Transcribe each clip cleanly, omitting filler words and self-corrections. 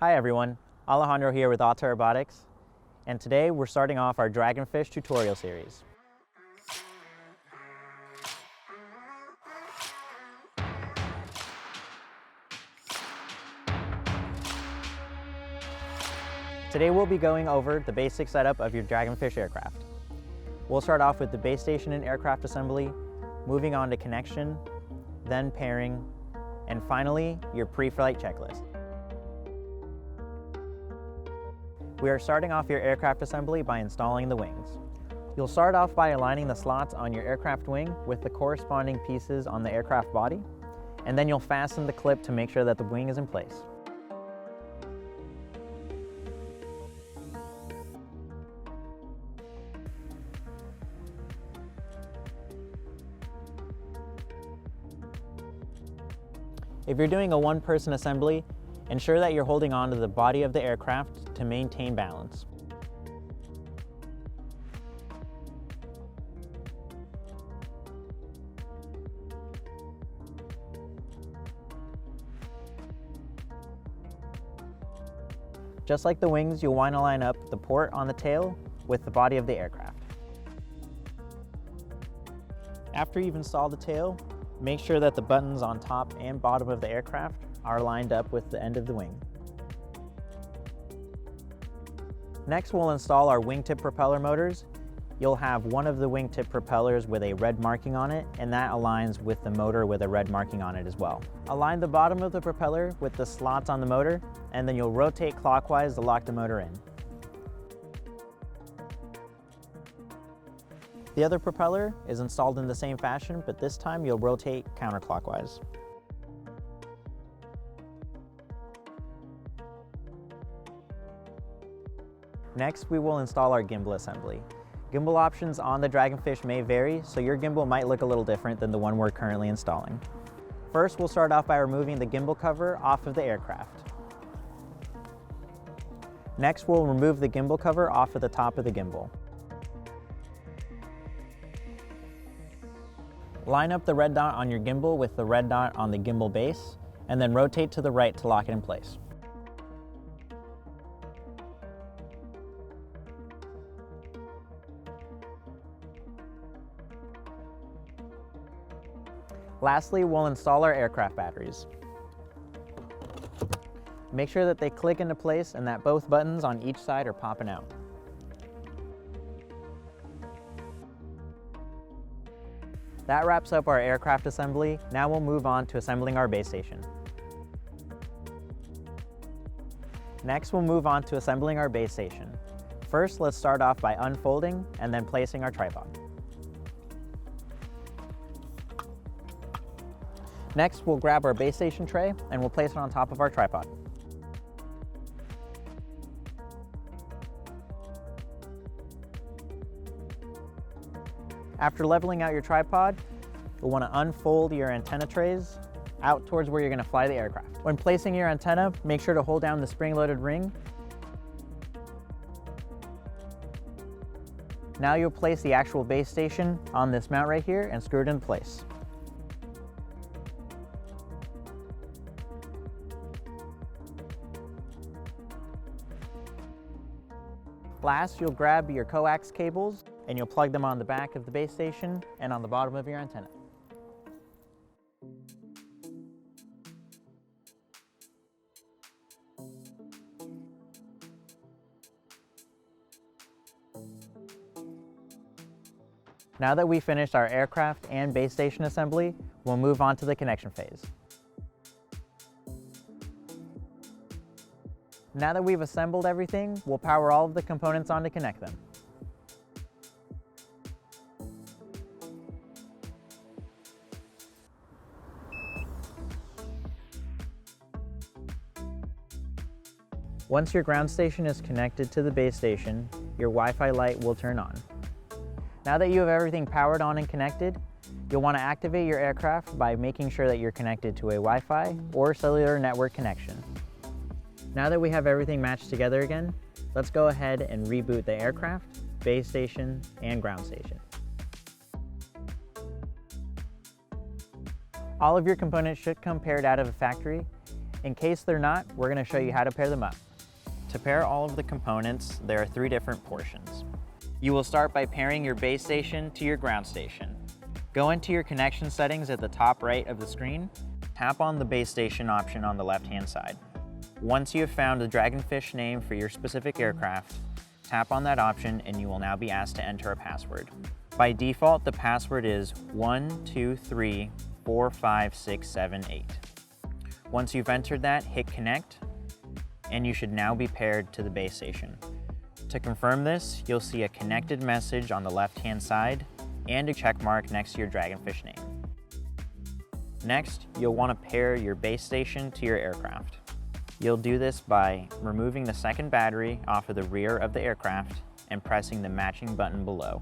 Hi everyone, Alejandro here with Autel Robotics, and today we're starting off our Dragonfish tutorial series. Today we'll be going over the basic setup of your Dragonfish aircraft. We'll start off with the base station and aircraft assembly, moving on to connection, then pairing, and finally your pre-flight checklist. We are starting off your aircraft assembly by installing the wings. You'll start off by aligning the slots on your aircraft wing with the corresponding pieces on the aircraft body, and then you'll fasten the clip to make sure that the wing is in place. If you're doing a one-person assembly, ensure that you're holding on to the body of the aircraft to maintain balance. Just like the wings, you'll want to line up the port on the tail with the body of the aircraft. After you've installed the tail, make sure that the buttons on top and bottom of the aircraft are lined up with the end of the wing. Next, we'll install our wingtip propeller motors. You'll have one of the wingtip propellers with a red marking on it, and that aligns with the motor with a red marking on it as well. Align the bottom of the propeller with the slots on the motor, and then you'll rotate clockwise to lock the motor in. The other propeller is installed in the same fashion, but this time you'll rotate counterclockwise. Next, we will install our gimbal assembly. Gimbal options on the Dragonfish may vary, so your gimbal might look a little different than the one we're currently installing. First, we'll start off by removing the gimbal cover off of the aircraft. Next, we'll remove the gimbal cover off of the top of the gimbal. Line up the red dot on your gimbal with the red dot on the gimbal base, and then rotate to the right to lock it in place. Lastly, we'll install our aircraft batteries. Make sure that they click into place and that both buttons on each side are popping out. That wraps up our aircraft assembly. Now we'll move on to assembling our base station. Next, we'll move on to assembling our base station. First, let's start off by unfolding and then placing our tripod. Next, we'll grab our base station tray and we'll place it on top of our tripod. After leveling out your tripod, you'll want to unfold your antenna trays out towards where you're going to fly the aircraft. When placing your antenna, make sure to hold down the spring-loaded ring. Now you'll place the actual base station on this mount right here and screw it in place. Last, you'll grab your coax cables and you'll plug them on the back of the base station and on the bottom of your antenna. Now that we've finished our aircraft and base station assembly, we'll move on to the connection phase. Now that we've assembled everything, we'll power all of the components on to connect them. Once your ground station is connected to the base station, your Wi-Fi light will turn on. Now that you have everything powered on and connected, you'll want to activate your aircraft by making sure that you're connected to a Wi-Fi or cellular network connection. Now that we have everything matched together again, let's go ahead and reboot the aircraft, base station, and ground station. All of your components should come paired out of the factory, In case they're not, we're going to show you how to pair them up. To pair all of the components, there are 3 different portions. You will start by pairing your base station to your ground station. Go into your connection settings at the top right of the screen. Tap on the base station option on the left-hand side. Once you have found the Dragonfish name for your specific aircraft, tap on that option and you will now be asked to enter a password. By default, the password is 12345678. Once you've entered that, hit connect, and you should now be paired to the base station. To confirm this, you'll see a connected message on the left-hand side and a check mark next to your Dragonfish name. Next, you'll want to pair your base station to your aircraft. You'll do this by removing the second battery off of the rear of the aircraft and pressing the matching button below.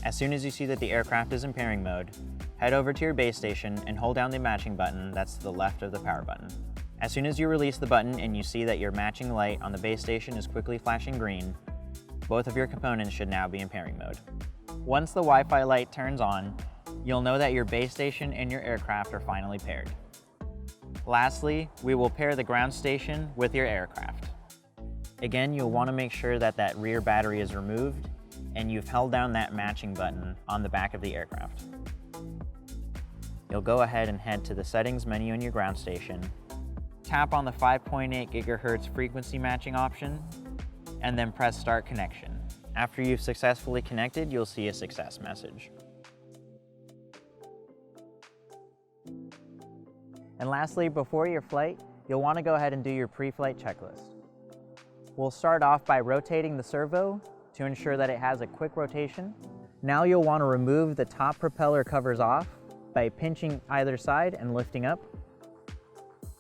As soon as you see that the aircraft is in pairing mode, head over to your base station and hold down the matching button that's to the left of the power button. As soon as you release the button and you see that your matching light on the base station is quickly flashing green, both of your components should now be in pairing mode. Once the Wi-Fi light turns on, you'll know that your base station and your aircraft are finally paired. Lastly, we will pair the ground station with your aircraft. Again, you'll want to make sure that that rear battery is removed and you've held down that matching button on the back of the aircraft. You'll go ahead and head to the settings menu in your ground station, tap on the 5.8 GHz frequency matching option, and then press Start Connection. After you've successfully connected, you'll see a success message. And lastly, before your flight, you'll want to go ahead and do your pre-flight checklist. We'll start off by rotating the servo to ensure that it has a quick rotation. Now you'll want to remove the top propeller covers off by pinching either side and lifting up.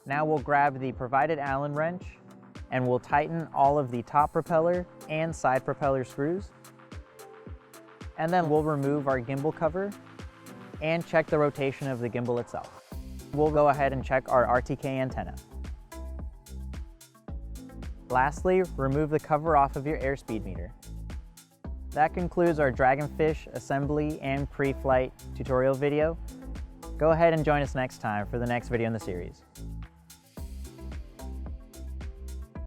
Now we'll grab the provided Allen wrench and we'll tighten all of the top propeller and side propeller screws. And then we'll remove our gimbal cover and check the rotation of the gimbal itself. We'll go ahead and check our RTK antenna. Lastly, remove the cover off of your airspeed meter. That concludes our Dragonfish assembly and pre-flight tutorial video. Go ahead and join us next time for the next video in the series.